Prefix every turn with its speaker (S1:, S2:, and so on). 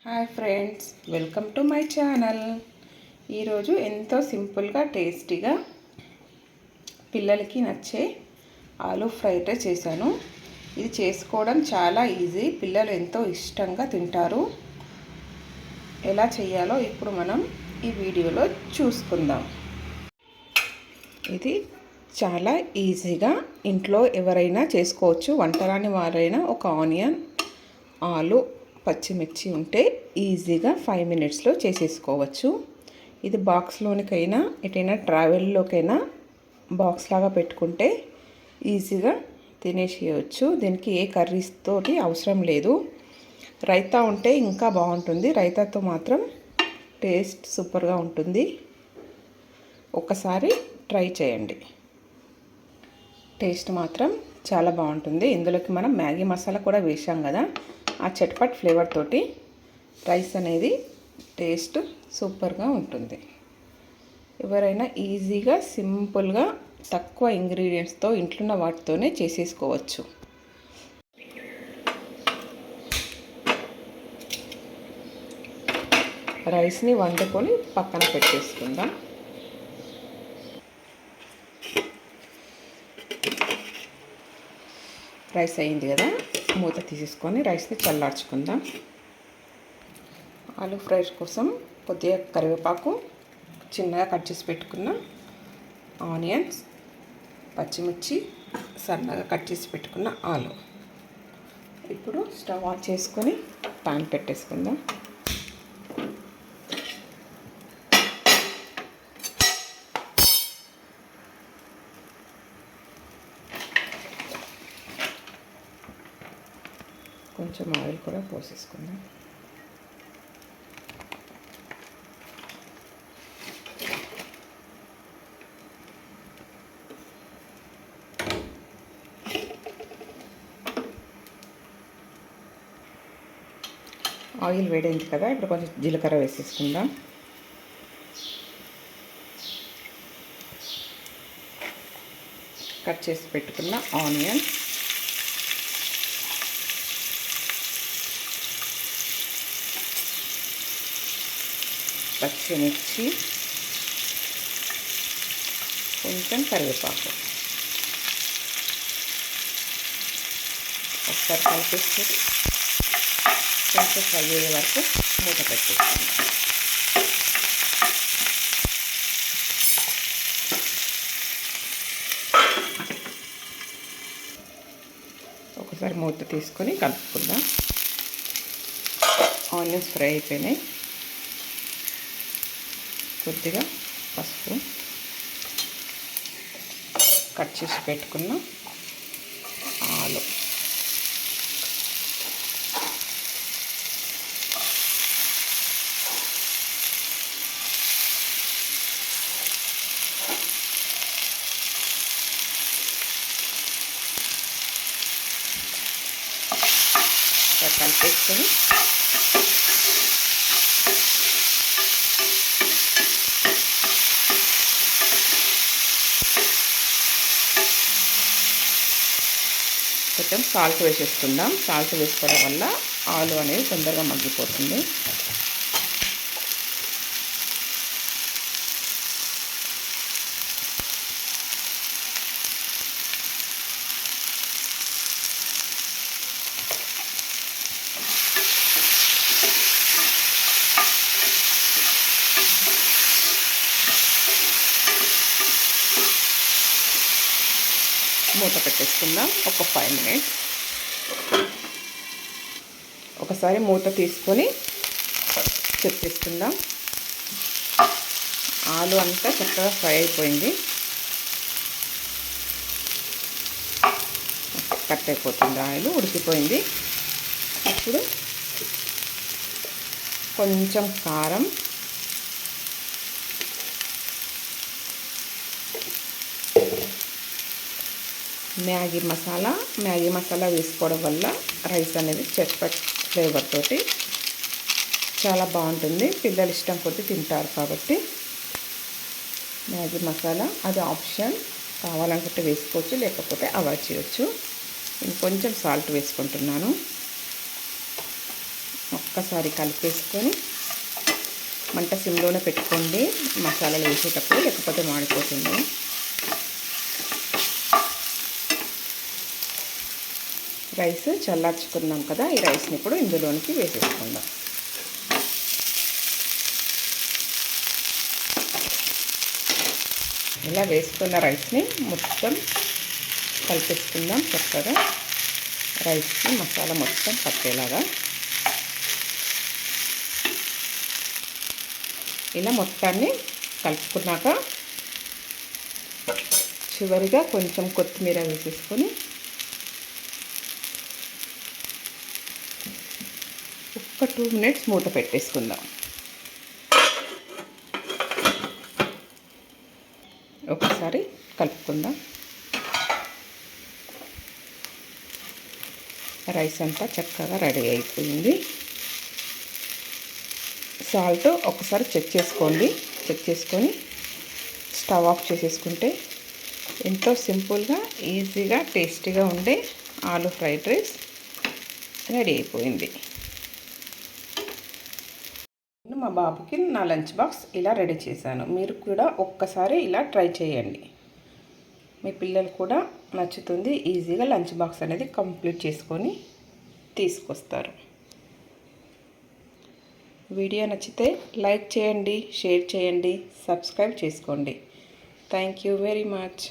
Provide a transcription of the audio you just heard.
S1: Hi friends, welcome to my channel. ఈరోజు ఎంతో సింపుల్గా టేస్టీగా పిల్లలకి నచ్చే ఆలూ ఫ్రైడ్ రైస్ చేశాను. ఇది చేసుకోవడం చాలా ఈజీ, పిల్లలు ఎంతో ఇష్టంగా తింటారు. ఎలా చేయాలో ఇప్పుడు మనం ఈ వీడియోలో చూసుకుందాం. ఇది చాలా ఈజీగా ఇంట్లో ఎవరైనా చేసుకోవచ్చు. వంటరాని వారైనా ఒక ఆనియన్, ఆలు, పచ్చిమిర్చి ఉంటే ఈజీగా 5 మినిట్స్లో చేసేసుకోవచ్చు. ఇది బాక్స్లోనికైనా ఎటైనా ట్రావెల్లోకైనా బాక్స్ లాగా పెట్టుకుంటే ఈజీగా తినేసేయచ్చు. దీనికి ఏ కర్రీస్ తోటి అవసరం లేదు. రైతా ఉంటే ఇంకా బాగుంటుంది. రైతాతో మాత్రం టేస్ట్ సూపర్గా ఉంటుంది. ఒక్కసారి ట్రై చేయండి. టేస్ట్ మాత్రం చాలా బాగుంటుంది. ఇందులోకి మనం మ్యాగీ మసాలా కూడా వేసాం కదా, ఆ చట్పట్ ఫ్లేవర్ తోటి రైస్ అనేది టేస్ట్ సూపర్గా ఉంటుంది. ఎవరైనా ఈజీగా సింపుల్గా తక్కువ ఇంగ్రీడియంట్స్తో ఇంట్లోన్న వాటితోనే చేసేసుకోవచ్చు. రైస్ని వండుకొని పక్కన పెట్టేసుకుందాం. రైస్ అయింది కదా, మూత తీసేసుకొని రైస్ని చల్లార్చుకుందాం. ఆలూ ఫ్రై కోసం కొద్దిగా కరివేపాకు, చిన్నగా కట్ చేసి పెట్టుకున్న ఆనియన్స్, పచ్చిమిర్చి, సన్నగా కట్ చేసి పెట్టుకున్న ఆలు. ఇప్పుడు స్టవ్ ఆన్ చేసుకొని పాన్ పెట్టేసుకుందాం. కొంచెం ఆయిల్ కూడా పోసేసుకుందాం. ఆయిల్ వేడైంది కదా, ఇప్పుడు కొంచెం జీలకర్ర వేసేసుకుందాం. కట్ చేసి పెట్టుకున్న ఆనియన్, పచ్చిమిర్చి, కొంచెం కరివేపాకు ఒకసారి కలిపేసుకొని కొంచెం ఫ్రై అయ్యే వరకు మూత పెట్టేస్తాను. ఒకసారి మూత తీసుకొని కలుపుకుందాం. ఆనియన్స్ ఫ్రై అయిపోయినాయి. కొద్దిగా పసుపు, కట్ చేసి పెట్టుకున్న ఆలు, కలిపేసుకొని కొంచెం సాల్ట్ వేసేసుకుందాం. సాల్ట్ వేసుకోవడం వల్ల ఆలు అనేది తొందరగా మగ్గిపోతుంది. మూత పెట్టేసుకుందాం ఒక 5 మినిట్స్. ఒకసారి మూత తీసుకొని చెక్ చేసుకుందాం. ఆలు అంతా చక్కగా ఫ్రై అయిపోయింది. కట్ అయిపోతుంది, ఆయిల్ ఉడికిపోయింది. ఇప్పుడు కొంచెం కారం, మ్యాగీ మసాలా వేసుకోవడం వల్ల రైస్ అనేది చట్పట్ ఫ్లేవర్ తోటి చాలా బాగుంటుంది. పిల్లలు ఇష్టం కొద్దీ తింటారు కాబట్టి మ్యాగీ మసాలా అది ఆప్షన్, కావాలనుకుంటే వేసుకోవచ్చు, లేకపోతే అవాయిడ్ చేయొచ్చు. ఇంకొంచెం సాల్ట్ వేసుకుంటున్నాను. ఒక్కసారి కలిపేసుకొని మంట సిమ్లోనే పెట్టుకోండి మసాలాలు వేసేటప్పుడు, లేకపోతే మాడిపోతుంది. రైస్ చల్లార్చుకున్నాం కదా, ఈ రైస్ని ఇప్పుడు ఇందులోనికి వేసేసుకుందాం. ఇలా వేసుకున్న రైస్ని మొత్తం కలిపేసుకుందాం చక్కగా. రైస్కి మసాలా మొత్తం పట్టేలాగా ఇలా మొత్తాన్ని కలుపుకున్నాక చివరిగా కొంచెం కొత్తిమీర వేసేసుకొని ఒక 2 మినిట్స్ మూత పెట్టేసుకుందాం. ఒకసారి కలుపుకుందాం. రైస్ అంతా చక్కగా రెడీ అయిపోయింది. సాల్ట్ ఒకసారి చెక్ చేసుకొని స్టవ్ ఆఫ్ చేసేసుకుంటే ఎంతో సింపుల్గా, ఈజీగా, టేస్టీగా ఉండే ఆలూ ఫ్రైడ్ రైస్ రెడీ అయిపోయింది. మా బాబుకి నా లంచ్ బాక్స్ ఇలా రెడీ చేశాను. మీరు కూడా ఒక్కసారి ఇలా ట్రై చేయండి. మీ పిల్లలు కూడా నచ్చుతుంది. ఈజీగా లంచ్ బాక్స్ అనేది కంప్లీట్ చేసుకొని తీసుకొస్తారు. వీడియో నచ్చితే లైక్ చేయండి, షేర్ చేయండి, సబ్స్క్రైబ్ చేసుకోండి. Thank you very much.